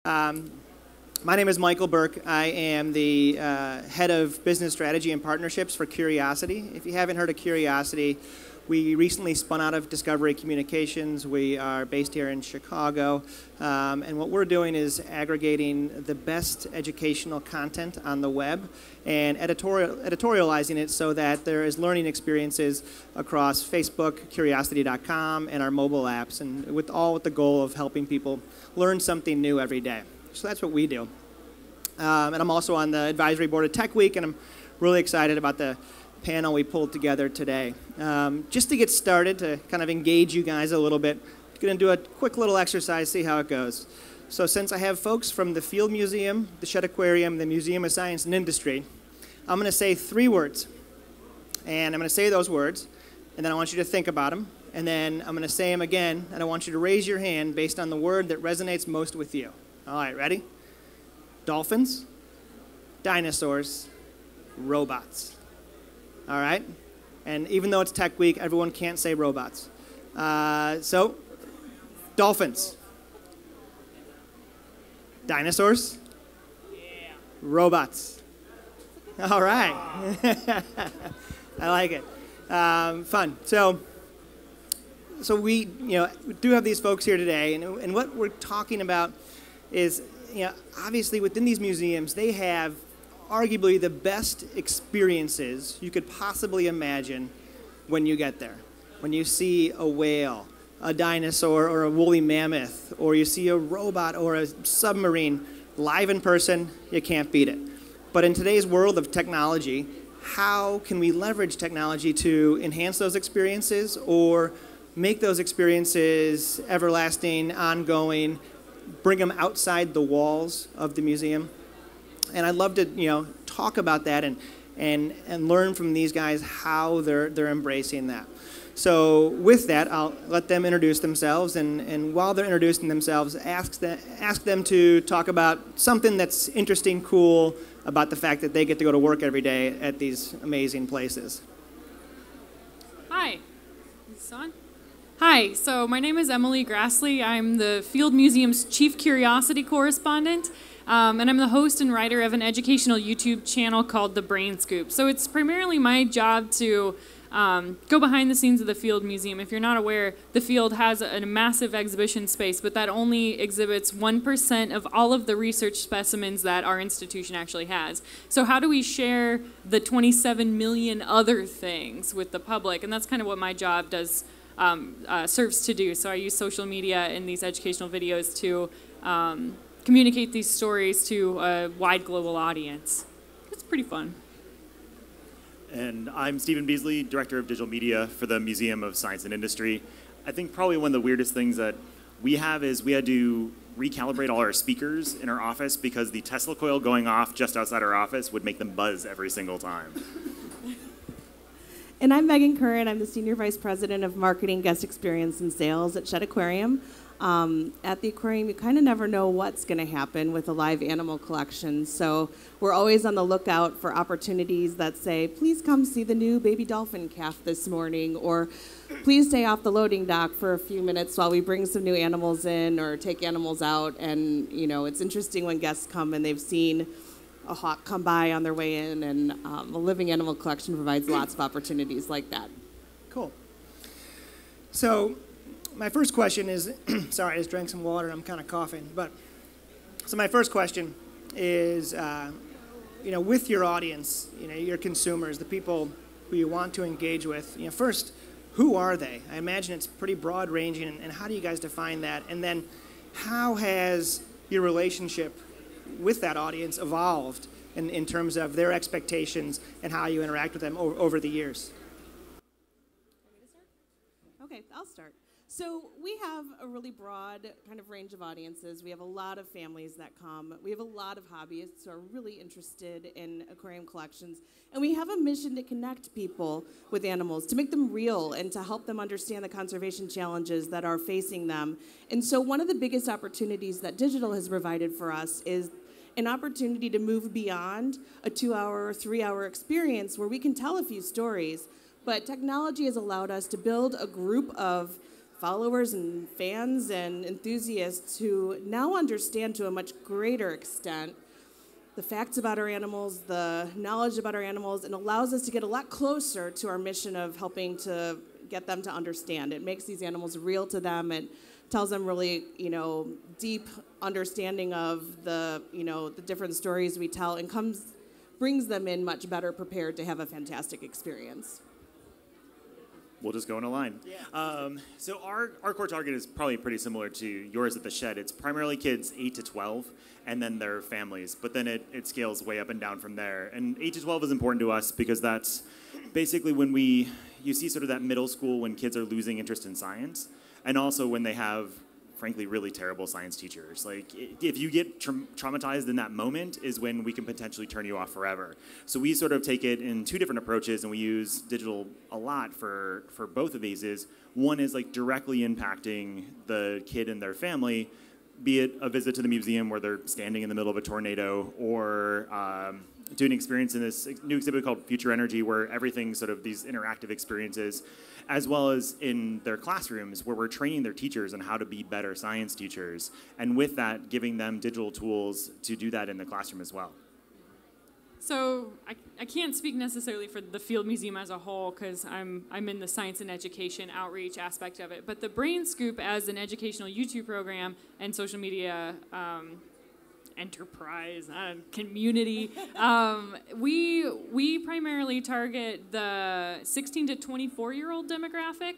Um, my name is Michael Burke. I am the head of business strategy and partnerships for Curiosity. If you haven't heard of Curiosity, we recently spun out of Discovery Communications. We are based here in Chicago. And what we're doing is aggregating the best educational content on the web and editorializing it so that there is learning experiences across Facebook, Curiosity.com, and our mobile apps, and with the goal of helping people learn something new every day. So that's what we do. And I'm also on the advisory board of Techweek, and I'm really excited about the panel we pulled together today. Just to get started, to kind of engage you guys a little bit, I'm going to do a quick little exercise, see how it goes. So since I have folks from the Field Museum, the Shedd Aquarium, the Museum of Science and Industry, I'm going to say 3 words. And I'm going to say those words, and then I want you to think about them. And then I'm going to say them again, and I want you to raise your hand based on the word that resonates most with you. All right, ready? Dolphins, dinosaurs, robots. All right? And even though it's Tech Week, everyone can't say robots. So, dolphins. Dinosaurs. Yeah. Robots. All right. I like it. Fun. So we do have these folks here today, and what we're talking about is, obviously within these museums, they have arguably the best experiences you could possibly imagine when you get there. When you see a whale, a dinosaur, or a woolly mammoth, or you see a robot or a submarine live in person, you can't beat it. But in today's world of technology, how can we leverage technology to enhance those experiences or make those experiences everlasting, ongoing, bring them outside the walls of the museum? And I'd love to, talk about that and learn from these guys how they're embracing that. So with that, I'll let them introduce themselves, and while they're introducing themselves, ask them to talk about something that's interesting, cool about the fact that they get to go to work every day at these amazing places. Hi. Is this on? Hi, so my name is Emily Graslie. I'm the Field Museum's Chief Curiosity Correspondent, and I'm the host and writer of an educational YouTube channel called The Brain Scoop. So it's primarily my job to go behind the scenes of the Field Museum. If you're not aware, the Field has a massive exhibition space, but that only exhibits 1% of all of the research specimens that our institution actually has. So how do we share the 27 million other things with the public? And that's kind of what my job does. Serves to do. So I use social media in these educational videos to communicate these stories to a wide global audience. It's pretty fun. And I'm Stephen Beasley, Director of Digital Media for the Museum of Science and Industry. I think probably one of the weirdest things that we have is we had to recalibrate all our speakers in our office because the Tesla coil going off just outside our office would make them buzz every single time. And I'm Meghan Curran. I'm the Senior Vice President of Marketing, Guest Experience, and Sales at Shedd Aquarium. At the aquarium, you kind of never know what's going to happen with a live animal collection. So we're always on the lookout for opportunities that say, please come see the new baby dolphin calf this morning, or please stay off the loading dock for a few minutes while we bring some new animals in or take animals out. And, it's interesting when guests come and they've seen a hawk come by on their way in, and a living animal collection provides lots of opportunities like that. Cool. So my first question is, sorry, I just drank some water and I'm kind of coughing, so my first question is, with your audience, your consumers, the people who you want to engage with, first, who are they? I imagine it's pretty broad ranging, and how do you guys define that? And then how has your relationship with that audience evolved in terms of their expectations and how you interact with them over the years? Okay, I'll start. So we have a really broad kind of range of audiences. We have a lot of families that come. We have a lot of hobbyists who are really interested in aquarium collections. And we have a mission to connect people with animals, to make them real, and to help them understand the conservation challenges that are facing them. And so one of the biggest opportunities that digital has provided for us is an opportunity to move beyond a 2-hour or 3-hour experience where we can tell a few stories. But technology has allowed us to build a group of followers and fans and enthusiasts who now understand to a much greater extent the facts about our animals, the knowledge about our animals, and allows us to get a lot closer to our mission of helping to get them to understand. It makes these animals real to them. It tells them really, deep understanding of the different stories we tell, and brings them in much better prepared to have a fantastic experience. We'll just go in a line. Yeah. So our core target is probably pretty similar to yours at the Shed. It's primarily kids 8 to 12, and then their families. But then it scales way up and down from there. And 8 to 12 is important to us because that's basically when you see sort of that middle school when kids are losing interest in science, and also when they have, frankly, really terrible science teachers. Like, if you get traumatized in that moment is when we can potentially turn you off forever. So we sort of take it in two different approaches, and we use digital a lot for both of these. One is like directly impacting the kid and their family, be it a visit to the museum where they're standing in the middle of a tornado, or doing an experience in this new exhibit called Future Energy, where everything's sort of these interactive experiences, as well as in their classrooms where we're training their teachers on how to be better science teachers, and with that, giving them digital tools to do that in the classroom as well. So I can't speak necessarily for the Field Museum as a whole because I'm in the science and education outreach aspect of it. But the Brain Scoop as an educational YouTube program and social media enterprise, community, we primarily target the 16 to 24-year-old demographic.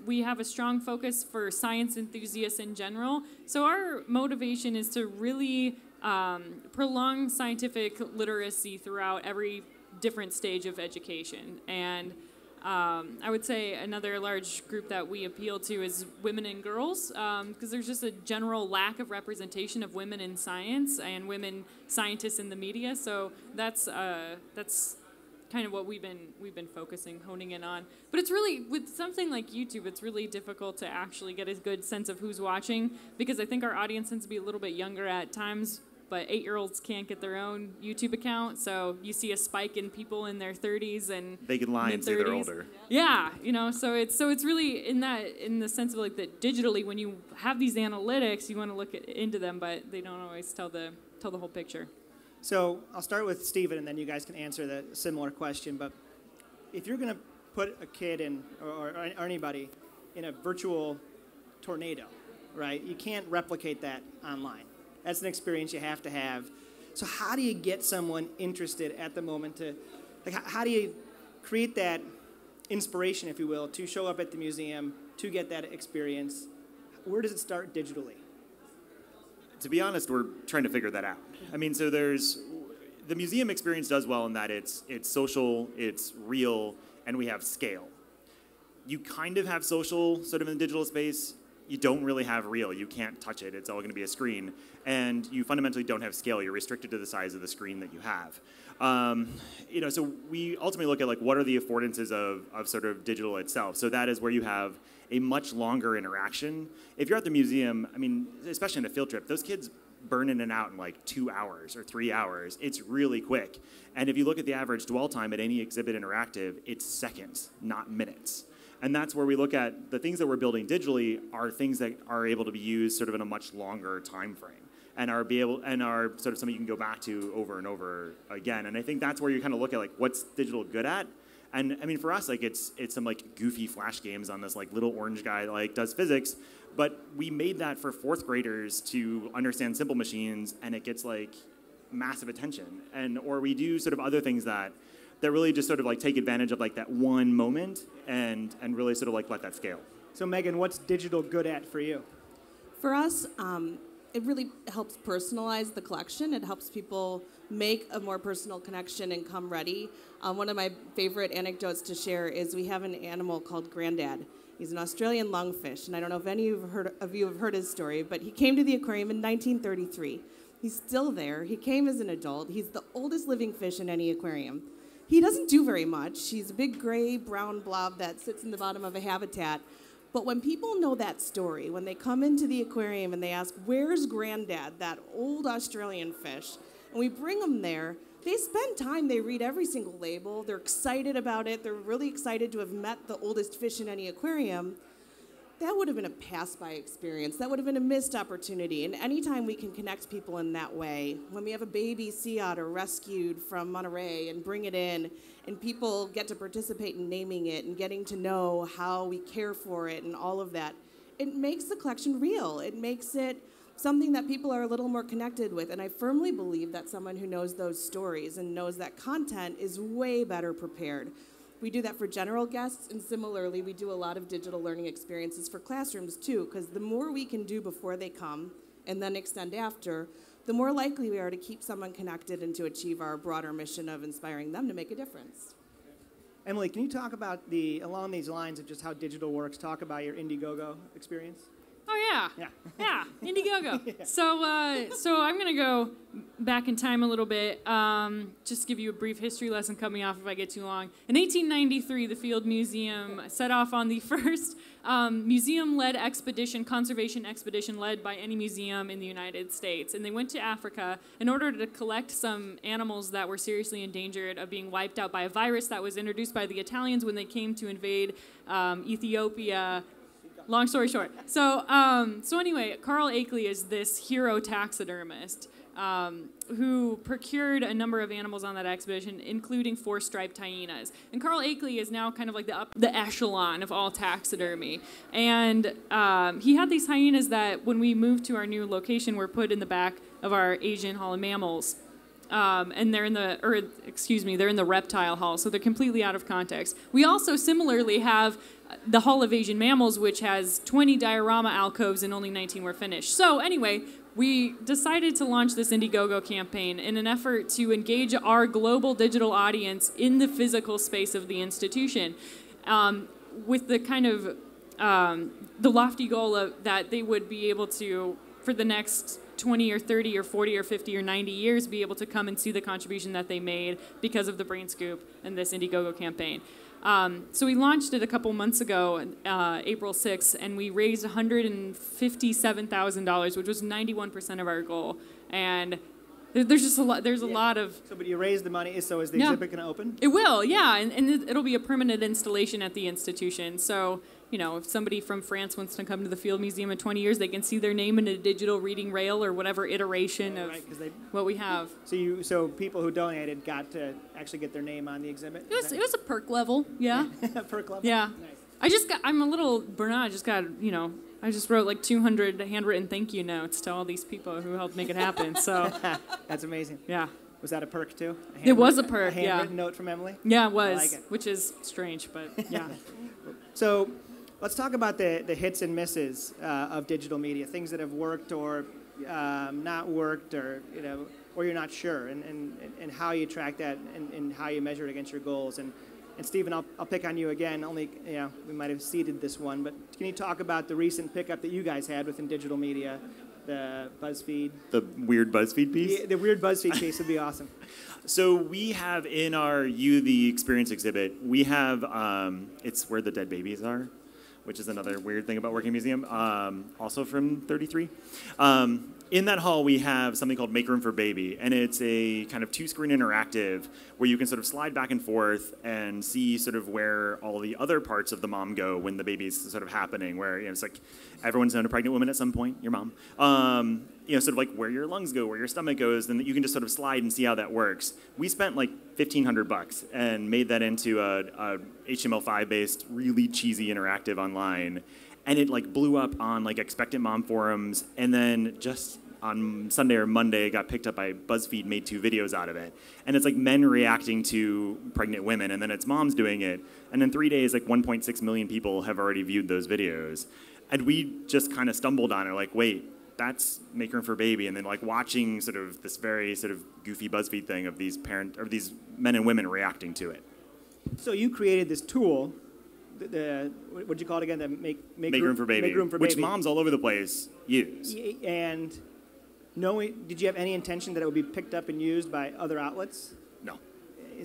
We have a strong focus for science enthusiasts in general. So our motivation is to really prolong scientific literacy throughout every different stage of education. And I would say another large group that we appeal to is women and girls, because there's just a general lack of representation of women in science and women scientists in the media. So that's kind of what we've been focusing, honing in on. But it's really, with something like YouTube, it's really difficult to actually get a good sense of who's watching, because I think our audience tends to be a little bit younger at times, but 8-year-olds can't get their own YouTube account, so you see a spike in people in their 30s and they can lie and say they're older. Yeah, so it's really in the sense of like that digitally, when you have these analytics, you want to look into them, but they don't always tell the whole picture. So I'll start with Stephen, and then you guys can answer the similar question. But if you're going to put a kid in, or anybody in a virtual tornado, right, you can't replicate that online. That's an experience you have to have. So how do you get someone interested at the moment to, like, how do you create that inspiration, if you will, to show up at the museum, to get that experience? Where does it start digitally? To be honest, we're trying to figure that out. I mean, so the museum experience does well in that it's social, it's real, and we have scale. You kind of have social sort of in the digital space. You don't really have real. You can't touch it. It's all going to be a screen. And you fundamentally don't have scale. You're restricted to the size of the screen that you have. So we ultimately look at like what are the affordances of sort of digital itself. So that is where you have a much longer interaction. If you're at the museum, I mean, especially in a field trip, those kids burn in and out in like 2 hours or 3 hours. It's really quick. And if you look at the average dwell time at any exhibit interactive, it's seconds, not minutes. And that's where we look at the things that we're building digitally are things that are able to be used sort of in a much longer time frame and are sort of something you can go back to over and over again. And I think that's where you kind of look at like what's digital good at. And I mean, for us, like it's some like goofy flash games on this like little orange guy that like does physics, but we made that for fourth graders to understand simple machines, and it gets like massive attention. Or we do sort of other things that really just sort of like take advantage of like that one moment and really sort of like let that scale. So Meghan, what's digital good at for you? For us, it really helps personalize the collection. It helps people make a more personal connection and come ready. One of my favorite anecdotes to share is we have an animal called Grandad. He's an Australian lungfish, and I don't know if any of you have heard his story, but he came to the aquarium in 1933. He's still there. He came as an adult. He's the oldest living fish in any aquarium. He doesn't do very much. He's a big gray-brown blob that sits in the bottom of a habitat. But when people know that story, when they come into the aquarium and they ask, where's Grandad, that old Australian fish, and we bring them there, they spend time, they read every single label, they're excited about it, they're really excited to have met the oldest fish in any aquarium. that would have been a pass-by experience. That would have been a missed opportunity. And anytime we can connect people in that way, when we have a baby sea otter rescued from Monterey and bring it in, and people get to participate in naming it and getting to know how we care for it and all of that, it makes the collection real. It makes it something that people are a little more connected with. And I firmly believe that someone who knows those stories and knows that content is way better prepared. We do that for general guests, and similarly, we do a lot of digital learning experiences for classrooms too, because the more we can do before they come and then extend after, the more likely we are to keep someone connected and to achieve our broader mission of inspiring them to make a difference. Emily, can you talk about along these lines of just how digital works, talk about your Indiegogo experience? Oh, yeah. Yeah, Indiegogo. Yeah. So I'm going to go back in time a little bit, just give you a brief history lesson, cut me off if I get too long. In 1893, the Field Museum set off on the first museum-led expedition, conservation expedition led by any museum in the United States. And they went to Africa in order to collect some animals that were seriously endangered of being wiped out by a virus that was introduced by the Italians when they came to invade Ethiopia. Long story short. So anyway, Carl Akeley is this hero taxidermist who procured a number of animals on that expedition, including 4 striped hyenas. And Carl Akeley is now kind of like the echelon of all taxidermy. And he had these hyenas that, when we moved to our new location, were put in the back of our Asian Hall of Mammals. And they're in the reptile hall, so they're completely out of context. We also similarly have the Hall of Asian Mammals, which has 20 diorama alcoves and only 19 were finished. So anyway, we decided to launch this Indiegogo campaign in an effort to engage our global digital audience in the physical space of the institution, with the kind of the lofty goal of that they would be able to, for the next 20 or 30 or 40 or 50 or 90 years, be able to come and see the contribution that they made because of the Brain Scoop and this Indiegogo campaign. So we launched it a couple months ago, April 6th, and we raised $157,000, which was 91% of our goal. And there's just a lot. There's a lot of. So, but you raised the money. So, is the exhibit going to open? It will, yeah, and it'll be a permanent installation at the institution. So, if somebody from France wants to come to the Field Museum in 20 years, they can see their name in a digital reading rail or whatever iteration of what we have. So people who donated got to actually get their name on the exhibit? It was a perk level, yeah. Perk level? Yeah. Nice. I'm a little burnt out. I just wrote like 200 handwritten thank you notes to all these people who helped make it happen. So that's amazing. Yeah. Was that a perk too? It was a perk, a handwritten note from Emily? Yeah, it was, I like it. Which is strange, but yeah. So let's talk about the hits and misses of digital media, things that have worked or not worked, or or you're not sure, and how you track that and how you measure it against your goals. And Stephen, I'll pick on you again. Only we might have seeded this one, but can you talk about the recent pickup that you guys had within digital media, the BuzzFeed? The weird BuzzFeed piece? The weird BuzzFeed piece would be awesome. So we have in our You the Experience exhibit, we have, it's where the dead babies are, which is another weird thing about working in a museum, also from 33. In that hall, we have something called Make Room for Baby, and it's a kind of 2-screen interactive where you can sort of slide back and forth and see sort of where all the other parts of the mom go when the baby's sort of happening, where it's like everyone's known a pregnant woman at some point, your mom. Sort of like where your lungs go, where your stomach goes, and you can just sort of slide and see how that works. We spent like $1,500 and made that into a HTML5-based, really cheesy interactive online. And it like blew up on like expectant mom forums, and then just on Sunday or Monday it got picked up by BuzzFeed, made 2 videos out of it. And it's like men reacting to pregnant women, and then it's moms doing it. And in 3 days, like 1.6 million people have already viewed those videos. And we just kind of stumbled on it, like, wait, that's Make Room for Baby. And then like watching sort of this very sort of goofy BuzzFeed thing of these these men and women reacting to it. So you created this tool. What'd you call it again? The make room for baby. Make room for which baby. moms all over the place use. And did you have any intention that it would be picked up and used by other outlets? No.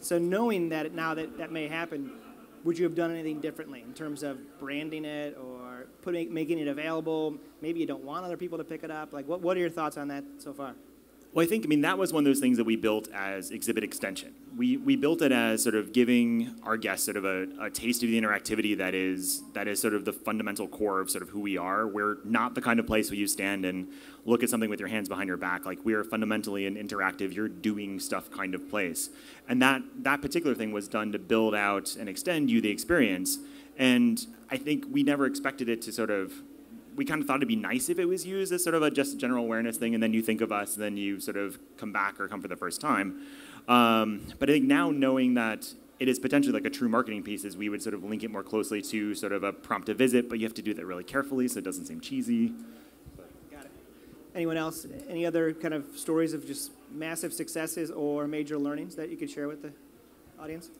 So knowing that now that may happen, would you have done anything differently in terms of branding it or making it available? Maybe you don't want other people to pick it up. Like, what are your thoughts on that so far? Well, I mean, that was one of those things that we built as exhibit extension. We built it as sort of giving our guests sort of a taste of the interactivity that is sort of the fundamental core of sort of who we are. We're not the kind of place where you stand and look at something with your hands behind your back. Like, we are fundamentally an interactive, you're doing stuff kind of place. And that particular thing was done to build out and extend you the experience. And I think we never expected it to sort of, we kind of thought it'd be nice if it was used as sort of a just general awareness thing, and then you think of us, and then you sort of come back or come for the first time. But I think now, knowing that it is potentially like a true marketing piece, is we would sort of link it more closely to sort of a prompt to visit, but you have to do that really carefully so it doesn't seem cheesy. Got it. Anyone else? Any other kind of stories of just massive successes or major learnings that you could share with the audience?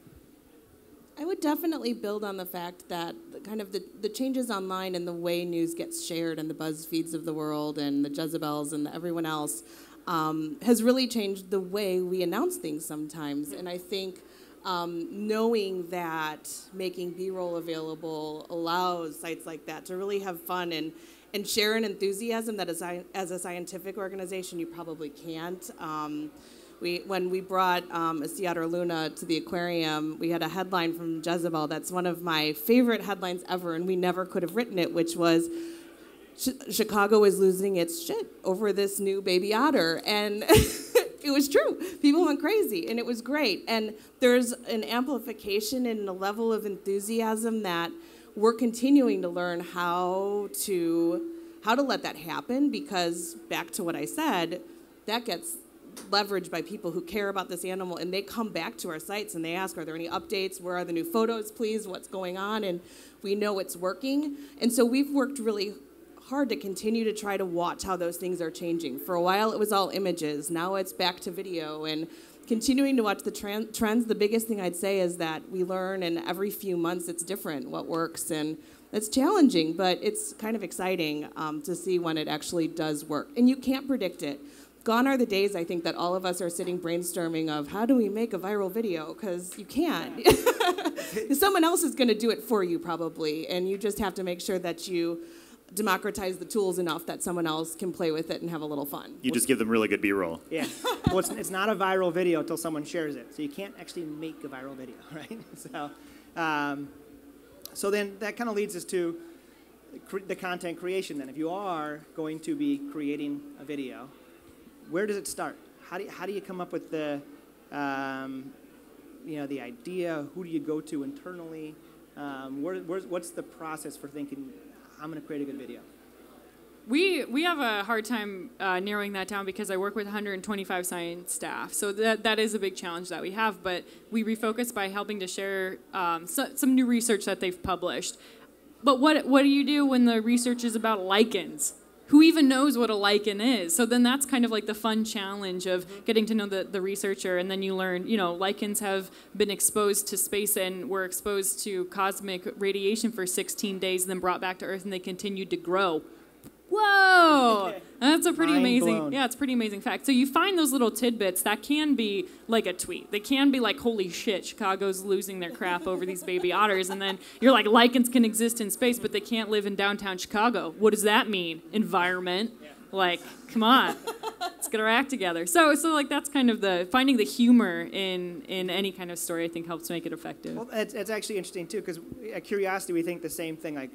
I would definitely build on the fact that kind of the changes online and the way news gets shared and the BuzzFeeds of the world and the Jezebels and everyone else has really changed the way we announce things sometimes. And I think knowing that making B-roll available allows sites like that to really have fun and share an enthusiasm that as a scientific organization you probably can't. When we brought a Sea Otter Luna to the aquarium, we had a headline from Jezebel that's one of my favorite headlines ever, and we never could have written it, which was, Chicago is losing its shit over this new baby otter. And it was true. People went crazy, and it was great. And there's an amplification and a level of enthusiasm that we're continuing to learn how to let that happen, because back to what I said, that gets leveraged by people who care about this animal, and they come back to our sites and they ask, are there any updates? Where are the new photos, please? What's going on? And we know it's working. And so we've worked really hard to continue to try to watch how those things are changing. For a while it was all images. Now it's back to video, and continuing to watch the trends. The biggest thing I'd say is that we learn, and every few months it's different what works, and it's challenging, but it's kind of exciting to see when it actually does work. And you can't predict it. Gone are the days, I think, that all of us are sitting brainstorming of how do we make a viral video, because you can't. Someone else is going to do it for you probably, and you just have to make sure that you democratize the tools enough that someone else can play with it and have a little fun. You just give them really good B-roll. Yeah. Well, it's not a viral video until someone shares it, so you can't actually make a viral video, right? So then that kind of leads us to the content creation then. If you are going to be creating a video, where does it start? How do you come up with the the idea? Who do you go to internally? What's the process for thinking, I'm going to create a good video? We have a hard time narrowing that down because I work with 125 science staff. So that is a big challenge that we have, but we refocus by helping to share some new research that they've published. But what do you do when the research is about lichens? Who even knows what a lichen is? So then that's kind of like the fun challenge of getting to know the researcher, and then you learn, lichens have been exposed to space and were exposed to cosmic radiation for 16 days and then brought back to Earth, and they continued to grow. Whoa! That's a pretty amazing, it's a pretty amazing fact. So you find those little tidbits that can be like a tweet. They can be like, holy shit, Chicago's losing their crap over these baby otters. And then you're like, lichens can exist in space, but they can't live in downtown Chicago. What does that mean? Environment. Like, come on, let's get our act together. So like that's kind of finding the humor in any kind of story, I think, helps make it effective. Well, it's actually interesting too, because at Curiosity we think the same thing. Like,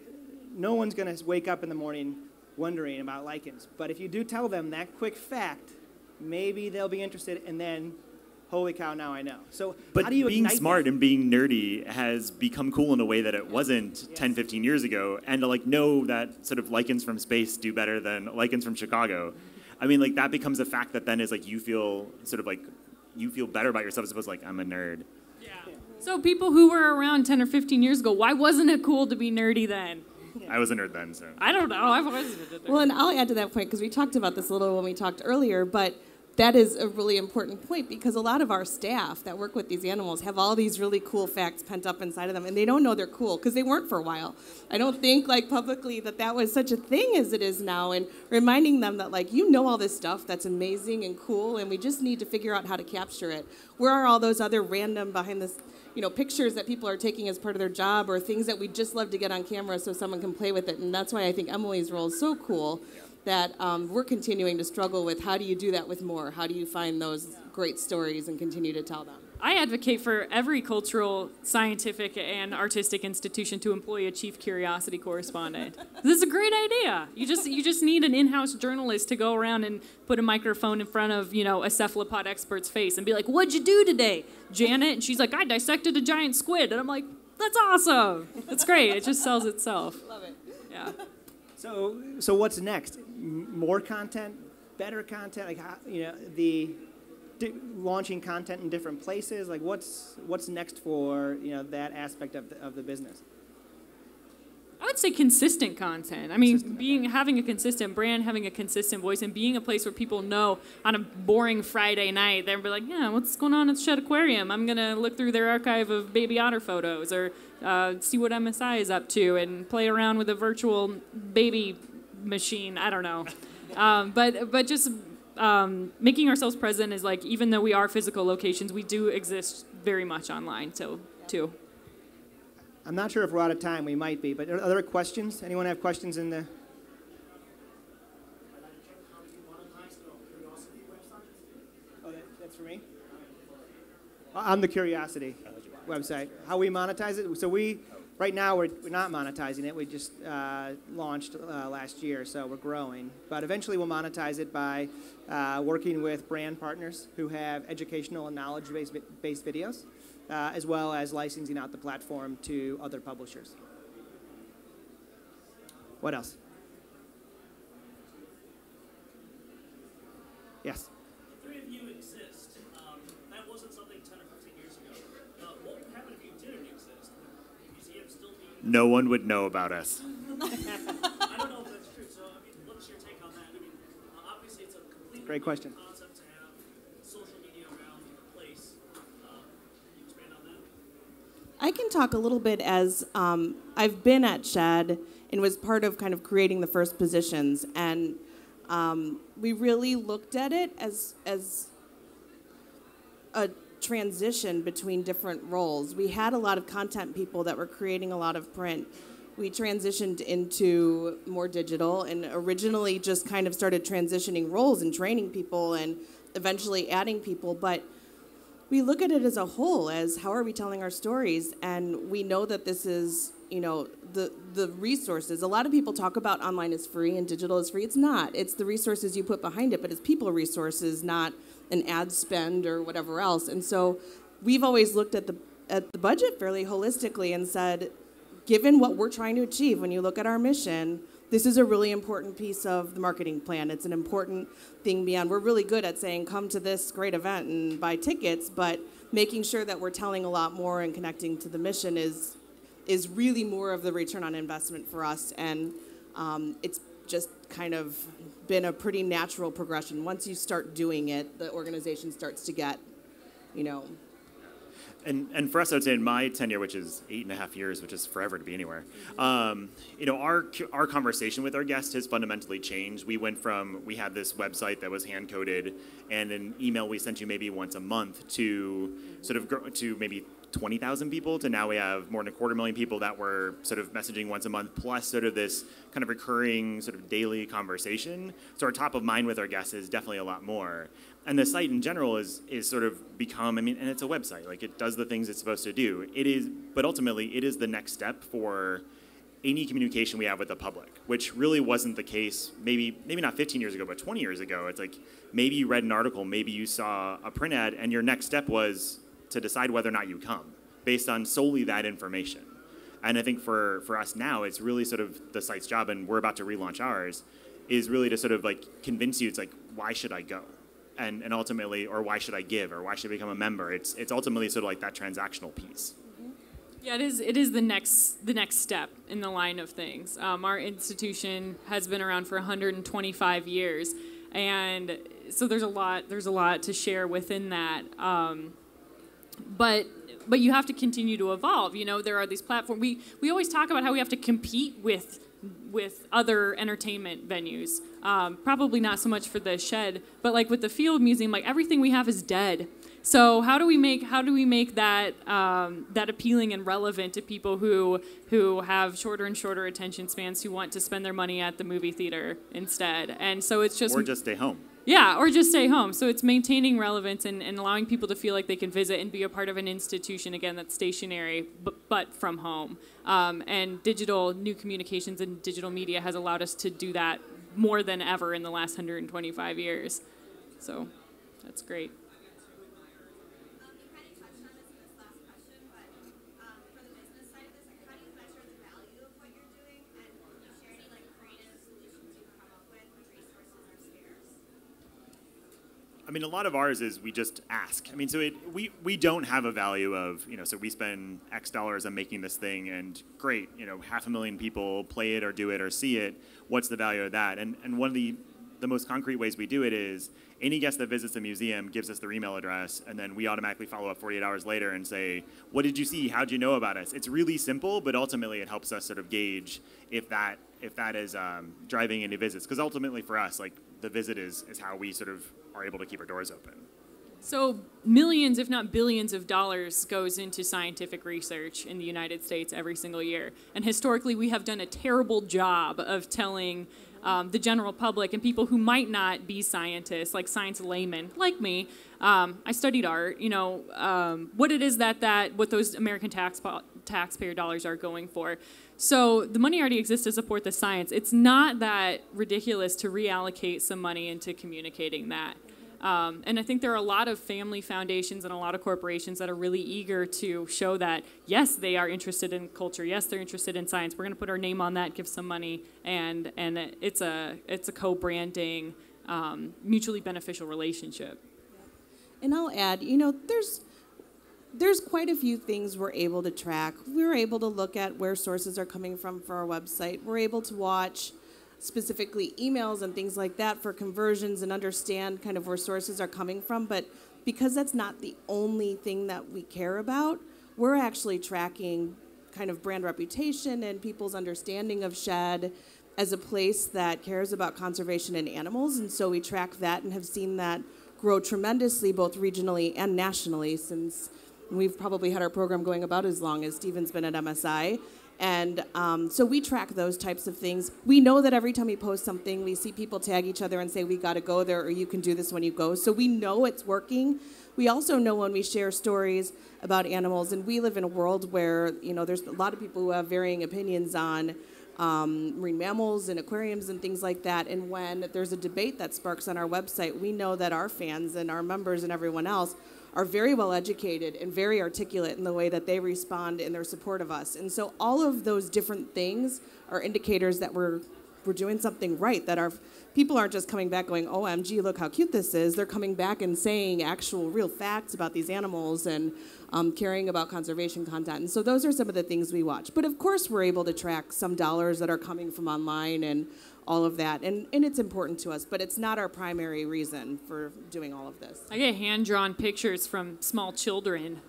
no one's going to wake up in the morning wondering about lichens. But if you do tell them that quick fact, maybe they'll be interested, and then, holy cow, now I know. So but how do you being ignite smart that? And being nerdy has become cool in a way that it wasn't 10, 15 years ago. And to know that sort of lichens from space do better than lichens from Chicago. I mean, that becomes a fact that then is you feel better about yourself as opposed to I'm a nerd. Yeah. So people who were around 10 or 15 years ago, why wasn't it cool to be nerdy then? I was a nerd then, so. I don't know. I wasn't a nerd. Well, and I'll add to that point, because we talked about this a little when we talked earlier, but that is a really important point, because a lot of our staff that work with these animals have all these really cool facts pent up inside of them, and they don't know they're cool because they weren't for a while. I don't think publicly that was such a thing as it is now, and reminding them that all this stuff that's amazing and cool, and we just need to figure out how to capture it. Where are all those other random behind this pictures that people are taking as part of their job, or things that we just love to get on camera so someone can play with it? And that's why I think Emily's role is so cool, that we're continuing to struggle with. How do you do that with more? How do you find those great stories and continue to tell them? I advocate for every cultural, scientific, and artistic institution to employ a chief curiosity correspondent. This is a great idea. You just need an in-house journalist to go around and put a microphone in front of, a cephalopod expert's face and be like, "What'd you do today, Janet?" And she's like, "I dissected a giant squid." And I'm like, "That's awesome. That's great." It just sells itself. Love it. Yeah. So what's next? More content, better content, like launching content in different places. Like what's next for that aspect of the business? I would say consistent content. I mean, having a consistent brand, having a consistent voice, and being a place where people know on a boring Friday night, they'll be like, "Yeah, what's going on at Shed Aquarium? I'm gonna look through their archive of baby otter photos, or see what MSI is up to, and play around with a virtual baby machine." I don't know, but just making ourselves present is like, even though we are physical locations, we do exist very much online. So too. I'm not sure if we're out of time. We might be, but are there questions? Anyone have questions in the? Oh, that's for me? On the Curiosity website. How we monetize it? So right now we're not monetizing it. We just launched last year, so we're growing. But eventually we'll monetize it by working with brand partners who have educational and knowledge-based videos, as well as licensing out the platform to other publishers. What else? Yes? Three of you exist. That wasn't something 10 or 15 years ago. What would happen if you didn't exist? Would the museum still be... No one would know about us. I don't know if that's true. So, what's your take on that? Obviously it's a completely Great question. concept to have social media around the place. Can you expand on that? I can talk a little bit as I've been at Shed and was part of kind of creating the first positions, and we really looked at it as a transition between different roles. We had a lot of content people that were creating a lot of print. We transitioned into more digital and originally just kind of started transitioning roles and training people and eventually adding people, but we look at it as a whole, as how are we telling our stories, and we know that this is, the resources. A lot of people talk about online is free and digital is free. It's not. It's the resources you put behind it, but it's people resources, not an ad spend or whatever else. And so we've always looked at the budget fairly holistically and said, given what we're trying to achieve, when you look at our mission, this is a really important piece of the marketing plan. It's an important thing beyond. We're really good at saying, come to this great event and buy tickets, but making sure that we're telling a lot more and connecting to the mission is really more of the return on investment for us. And it's just kind of been a pretty natural progression. Once you start doing it, the organization starts to get, And for us, I would say in my tenure, which is 8.5 years, which is forever to be anywhere, our conversation with our guests has fundamentally changed. We had this website that was hand-coded and an email we sent you maybe once a month to sort of grow to maybe 20,000 people to now we have more than 250,000 people that were sort of messaging once a month, plus sort of this kind of recurring sort of daily conversation. So our top of mind with our guests is definitely a lot more. And the site in general is sort of become, and it's a website. Like, it does the things it's supposed to do. But ultimately, it is the next step for any communication we have with the public, which really wasn't the case maybe not 15 years ago, but 20 years ago. It's like maybe you read an article, maybe you saw a print ad, and your next step was to decide whether or not you come based on solely that information. And I think for us now, it's really sort of the site's job, and we're about to relaunch ours, is really to sort of like convince you, it's like, why should I go? And ultimately, or why should I give, or why should I become a member? It's ultimately sort of like that transactional piece. Yeah, it is the next step in the line of things. Our institution has been around for 125 years, and so there's a lot to share within that. But you have to continue to evolve. There are these platforms. We always talk about how we have to compete with other entertainment venues. Probably not so much for the Shed, but like with the Field Museum, like everything we have is dead. So how do we make that that appealing and relevant to people who have shorter and shorter attention spans, who want to spend their money at the movie theater instead? And so it's just or just stay home. Yeah, or just stay home. So it's maintaining relevance and allowing people to feel like they can visit and be a part of an institution, again, that's stationary, but from home. And digital new communications and digital media has allowed us to do that more than ever in the last 125 years. So that's great. I mean, a lot of ours is we just ask. I mean, so we don't have a value of, so we spend X dollars on making this thing, and great, 500,000 people play it or do it or see it. What's the value of that? And one of the most concrete ways we do it is any guest that visits the museum gives us their email address, and then we automatically follow up 48 hours later and say, what did you see? How'd you know about us? It's really simple, but ultimately it helps us sort of gauge if that is driving any visits. Because ultimately for us, like, the visit is how we sort of are able to keep our doors open. So millions, if not billions of dollars goes into scientific research in the United States every single year. And historically, we have done a terrible job of telling the general public and people who might not be scientists, like science laymen, like me. I studied art, what it is what those American taxpayer dollars are going for. So the money already exists to support the science. It's not that ridiculous to reallocate some money into communicating that. And I think there are a lot of family foundations and a lot of corporations that are really eager to show that, yes, they are interested in culture. Yes, they're interested in science. We're going to put our name on that, give some money, and it's a co-branding, mutually beneficial relationship. And I'll add, there's quite a few things we're able to track. We're able to look at where sources are coming from for our website. We're able to watch specifically emails and things like that for conversions and understand kind of where sources are coming from. But because that's not the only thing that we care about, we're actually tracking kind of brand reputation and people's understanding of SHED as a place that cares about conservation and animals. And so we track that and have seen that grow tremendously, both regionally and nationally, since we've probably had our program going about as long as Stephen's been at MSI. And so we track those types of things. We know that every time we post something, we see people tag each other and say, we got to go there, or you can do this when you go. So we know it's working. We also know when we share stories about animals, and we live in a world where, there's a lot of people who have varying opinions on marine mammals and aquariums and things like that. And when there's a debate that sparks on our website, we know that our fans and our members and everyone else are very well educated and very articulate in the way that they respond in their support of us. And so all of those different things are indicators that we're doing something right, that our people aren't just coming back going, OMG, look how cute this is. They're coming back and saying actual real facts about these animals and caring about conservation content. And so those are some of the things we watch. But of course we're able to track some dollars that are coming from online and all of that. And it's important to us, but it's not our primary reason for doing all of this. I get hand-drawn pictures from small children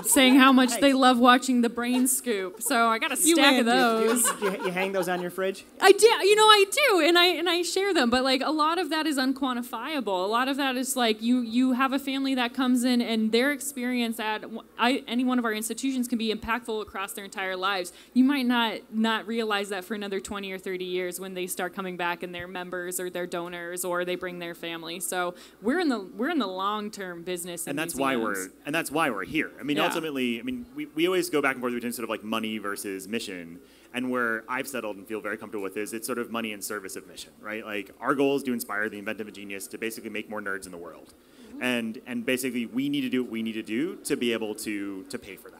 saying how much they love watching the Brain Scoop. So I got a stack of those. You hang those on your fridge? I do, and I share them. But like a lot of that is unquantifiable. A lot of that is like you have a family that comes in and their experience at any one of our institutions can be impactful across their entire lives. You might not realize that for another 20 or 30 years when they start coming back and they're members or they're donors or they bring their family. So we're in the long-term business. And that's why we're here. I mean, ultimately, we always go back and forth between sort of like money versus mission. And where I've settled and feel very comfortable with is it's sort of money in service of mission, right? Like our goal is to inspire the inventive and genius to basically make more nerds in the world. Mm-hmm. And basically we need to do what we need to do to be able to pay for that.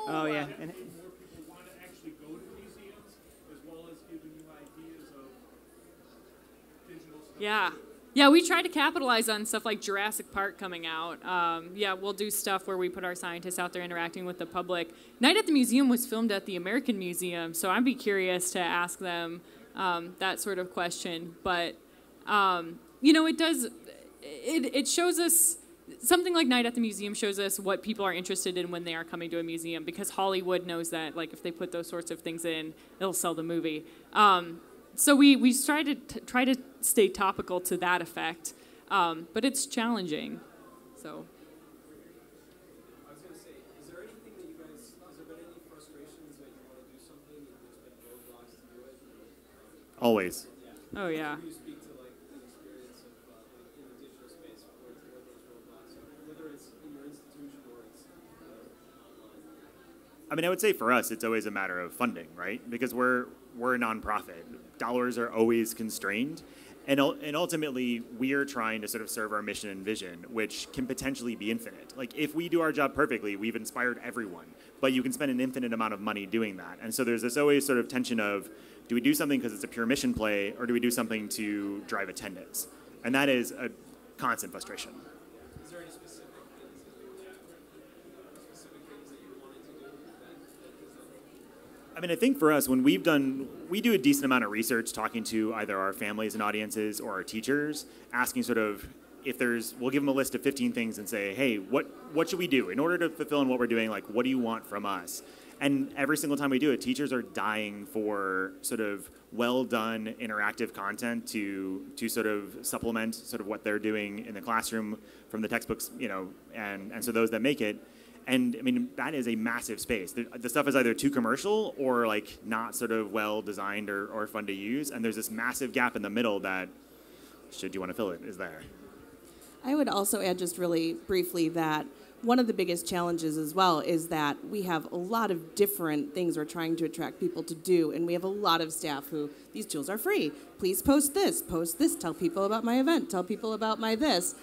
Oh, yeah. And more people want to actually go to museums as well as giving you ideas of digital stuff. Yeah. Yeah, we try to capitalize on stuff like Jurassic Park coming out. Yeah, we'll do stuff where we put our scientists out there interacting with the public. Night at the Museum was filmed at the American Museum, so I'd be curious to ask them that sort of question. But, you know, it shows us, something like Night at the Museum shows us what people are interested in when they are coming to a museum, because Hollywood knows that, like, if they put those sorts of things in, it'll sell the movie. So we try to stay topical to that effect, but it's challenging. So. I was going to say, is there anything that you guys, has there been any frustrations that you want to do something and there's been roadblocks to do it? Always. Yeah. Oh yeah. Can you speak to like an experience of like in the digital space where those roadblocks are, whether it's in your institution or it's online? I mean, I would say for us, it's always a matter of funding, right? Because we're a nonprofit. Dollars are always constrained. And ultimately, we are trying to sort of serve our mission and vision, which can potentially be infinite. Like, if we do our job perfectly, we've inspired everyone. But you can spend an infinite amount of money doing that. And so there's this always sort of tension of, do we do something because it's a pure mission play, or do we do something to drive attendance? And that is a constant frustration. Is there any specific things that you wanted to do I mean, I think for us, when we do a decent amount of research talking to either our families and audiences or our teachers, asking sort of we'll give them a list of 15 things and say, hey, what should we do in order to fulfill in what we're doing? Like, what do you want from us? And every single time we do it, teachers are dying for sort of well-done interactive content to sort of supplement sort of what they're doing in the classroom from the textbooks, you know, and so those that make it. And I mean, that is a massive space. The stuff is either too commercial or like not sort of well designed or fun to use. And there's this massive gap in the middle that, should you want to fill it, is there. I would also add just really briefly that one of the biggest challenges as well is that we have a lot of different things we're trying to attract people to do. And we have a lot of staff who, these tools are free. Please post this, tell people about my event, tell people about my this.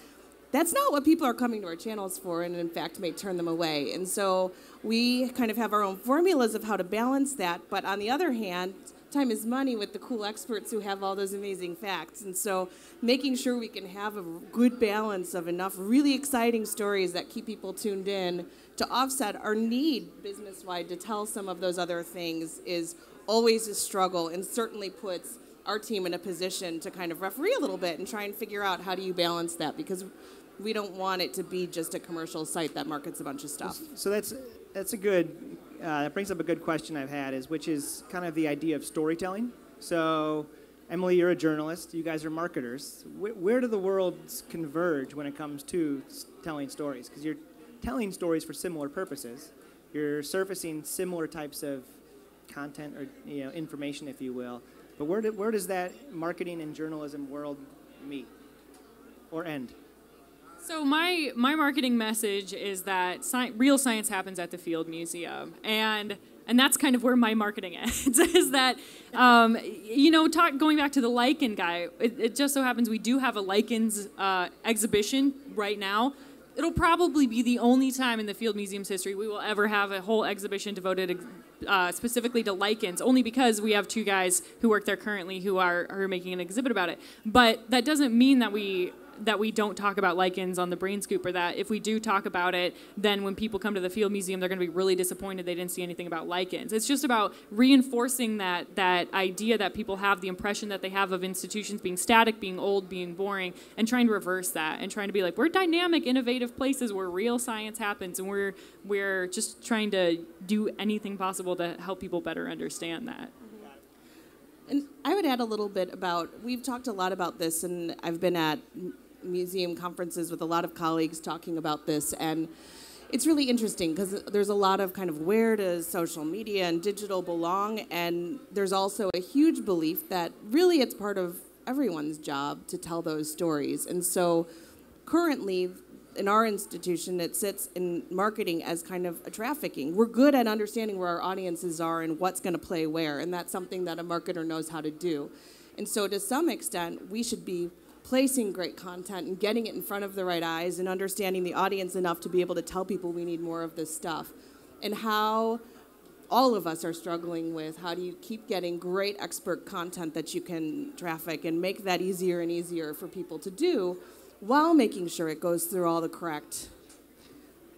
That's not what people are coming to our channels for, and in fact may turn them away. And so we kind of have our own formulas of how to balance that. But on the other hand, time is money with the cool experts who have all those amazing facts. And so making sure we can have a good balance of enough really exciting stories that keep people tuned in to offset our need business-wide to tell some of those other things is always a struggle, and certainly puts our team in a position to kind of referee a little bit and try and figure out how do you balance that, because we don't want it to be just a commercial site that markets a bunch of stuff. So that's a good, that brings up a good question I've had, which is kind of the idea of storytelling. So Emily, you're a journalist, you guys are marketers. Where do the worlds converge when it comes to telling stories? Because you're telling stories for similar purposes. You're surfacing similar types of content or information, if you will. But where does that marketing and journalism world meet or end? So my marketing message is that real science happens at the Field Museum, and that's kind of where my marketing ends. Is that going back to the lichen guy? It just so happens we do have a lichens exhibition right now. It'll probably be the only time in the Field Museum's history we will ever have a whole exhibition devoted specifically to lichens, only because we have two guys who work there currently who are making an exhibit about it. But that doesn't mean that we don't talk about lichens on the Brain Scoop, or that if we do talk about it, then when people come to the Field Museum, they're going to be really disappointed they didn't see anything about lichens. It's just about reinforcing that idea that people have, the impression that they have of institutions being static, being old, being boring, and trying to reverse that, and trying to be like, we're dynamic, innovative places where real science happens, and we're just trying to do anything possible to help people better understand that. And I would add a little bit about, we've talked a lot about this, and I've been at museum conferences with a lot of colleagues talking about this, and it's really interesting because there's a lot of kind of where does social media and digital belong, and there's also a huge belief that really it's part of everyone's job to tell those stories. And so currently in our institution, it sits in marketing as kind of a trafficking. We're good at understanding where our audiences are and what's going to play where, and that's something that a marketer knows how to do. And so to some extent, we should be placing great content and getting it in front of the right eyes and understanding the audience enough to be able to tell people we need more of this stuff. And how all of us are struggling with how do you keep getting great expert content that you can traffic and make that easier and easier for people to do while making sure it goes through all the correct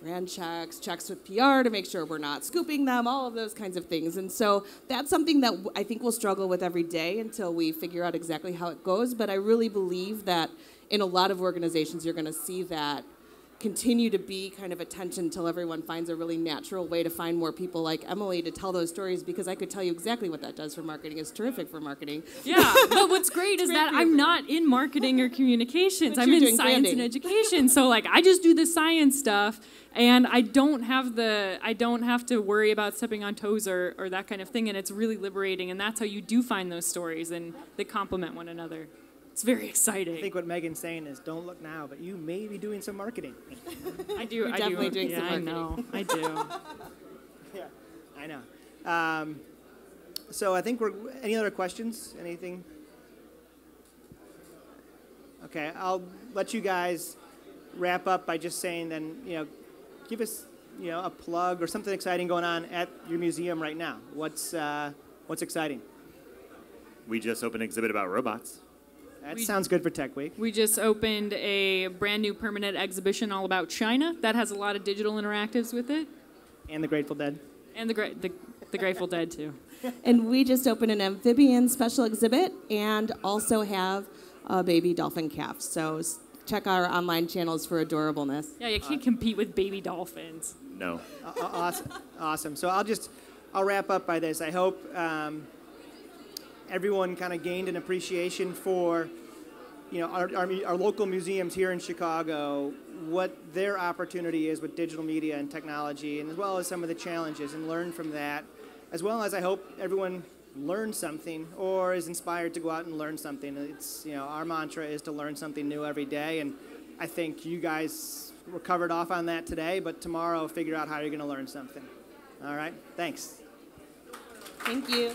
brand checks with PR to make sure we're not scooping them, all of those kinds of things. And so that's something that I think we'll struggle with every day until we figure out exactly how it goes. But I really believe that in a lot of organizations, you're going to see that continue to be kind of attention until everyone finds a really natural way to find more people like Emily to tell those stories, because I could tell you exactly what that does for marketing. It's terrific for marketing. Yeah, but what's great is that I'm not in marketing or communications. I'm in science and education. So like I just do the science stuff, and I don't have to worry about stepping on toes or that kind of thing, and it's really liberating, and that's how you do find those stories, and they complement one another. It's very exciting. I think what Megan's saying is, don't look now, but you may be doing some marketing. I do. You're definitely doing some I marketing. know. I do. Yeah, I know. So I think any other questions? Anything? Okay, I'll let you guys wrap up by just saying then, give us, a plug or something exciting going on at your museum right now. What's exciting? We just opened an exhibit about robots. That sounds good for Techweek. We just opened a brand new permanent exhibition all about China that has a lot of digital interactives with it. And the Grateful Dead. And the Grateful Dead, too. And we just opened an amphibian special exhibit and also have a baby dolphin calf. So check our online channels for adorableness. Yeah, you can't compete with baby dolphins. No. Awesome. So I'll wrap up by this. I hope everyone kind of gained an appreciation for, our local museums here in Chicago, what their opportunity is with digital media and technology, and as well as some of the challenges, and learn from that, as well as I hope everyone learned something or is inspired to go out and learn something. It's, our mantra is to learn something new every day, and I think you guys were covered off on that today, but tomorrow figure out how you're going to learn something. All right, thanks. Thank you.